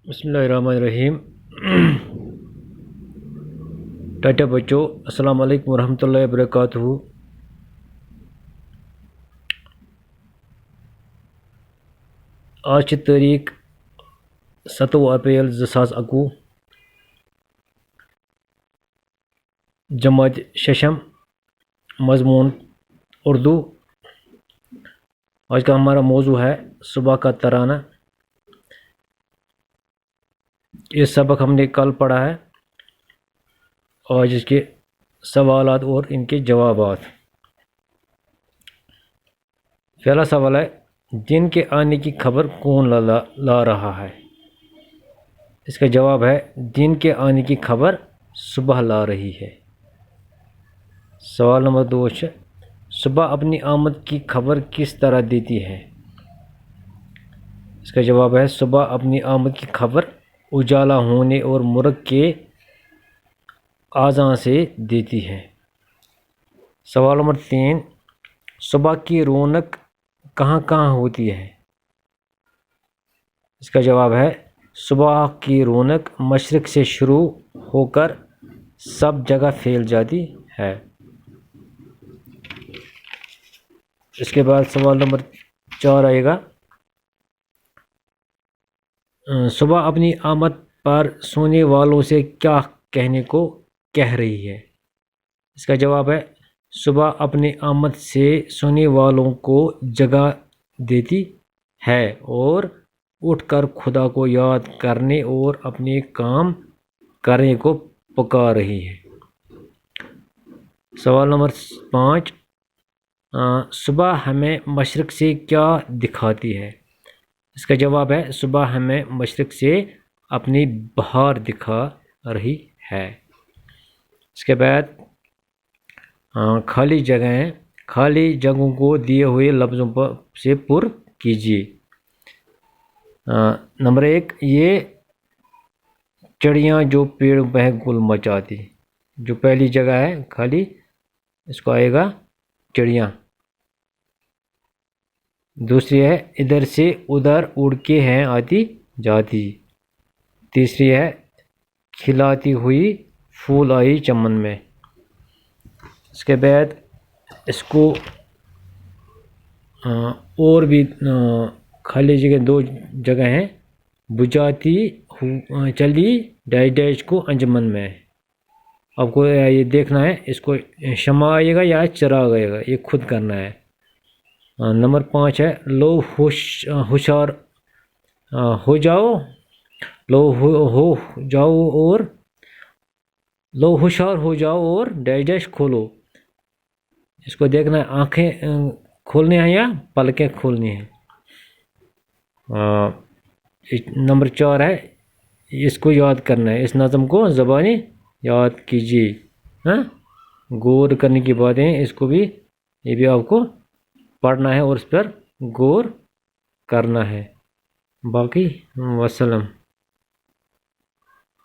بسم اللہ الرحمن الرحیم۔ ٹاٹا بچوں، السلام علیکم ورحمۃ اللہ وبرکاتہ۔ آج تاریخ 27 اپریل 2021، جماعت ششم، مضمون اردو۔ آج کا ہمارا موضوع ہے صبح کا ترانہ۔ یہ سبق ہم نے کل پڑھا ہے۔ آج اس کے سوالات اور ان کے جوابات۔ پہلا سوال ہے، دن کے آنے کی خبر کون لا رہا ہے؟ اس کا جواب ہے، دن کے آنے کی خبر صبح لا رہی ہے۔ سوال نمبر 2 ہے، صبح اپنی آمد کی خبر کس طرح دیتی ہے؟ اس کا جواب ہے، صبح اپنی آمد کی خبر اجالا ہونے اور مرغ کے آذان سے دیتی ہے۔ سوال نمبر 3، صبح کی رونق کہاں کہاں ہوتی ہے؟ اس کا جواب ہے، صبح کی رونق مشرق سے شروع ہو کر سب جگہ پھیل جاتی ہے۔ اس کے بعد سوال نمبر 4 آئے گا، صبح اپنی آمد پر سونے والوں سے کیا کہنے کو کہہ رہی ہے؟ اس کا جواب ہے، صبح اپنی آمد سے سونے والوں کو جگا دیتی ہے اور اٹھ کر خدا کو یاد کرنے اور اپنے کام کرنے کو پکار رہی ہے۔ سوال نمبر 5، صبح ہمیں مشرق سے کیا دکھاتی ہے؟ اس کا جواب ہے، صبح ہمیں مشرق سے اپنی بہار دکھا رہی ہے۔ اس کے بعد خالی جگہیں، خالی جگہوں کو دیے ہوئے لفظوں سے پر کیجیے۔ نمبر 1، یہ چڑیاں جو پیڑوں پہ گل مچاتی۔ جو پہلی جگہ ہے خالی، اس کو آئے گا چڑیاں۔ دوسری ہے، ادھر سے ادھر اڑ کے ہیں آتی جاتی۔ تیسری ہے، کھلاتی ہوئی پھول آئی چمن میں۔ اس کے بعد اس کو اور بھی خالی جگہ 2 جگہ ہیں، بجھاتی چلی ڈیش ڈیش کو انجمن میں۔ آپ کو یہ دیکھنا ہے، اس کو شمع آئے گا یا چراغ آئے گا، یہ خود کرنا ہے۔ نمبر 5 ہے، لو ہوشیار ہو جاؤ، لو ہو جاؤ اور لو ہوشیار ہو جاؤ اور ڈیش ڈیش کھولو۔ اس کو دیکھنا ہے، آنکھیں کھولنی ہیں یا پلکیں کھولنی ہیں۔ نمبر 4 ہے، اس کو یاد کرنا ہے، اس نظم کو زبانی یاد کیجیے۔ غور کرنے کی باتیں، اس کو بھی، یہ بھی آپ کو پڑھنا ہے اور اس پر غور کرنا ہے۔ باقی وسلم۔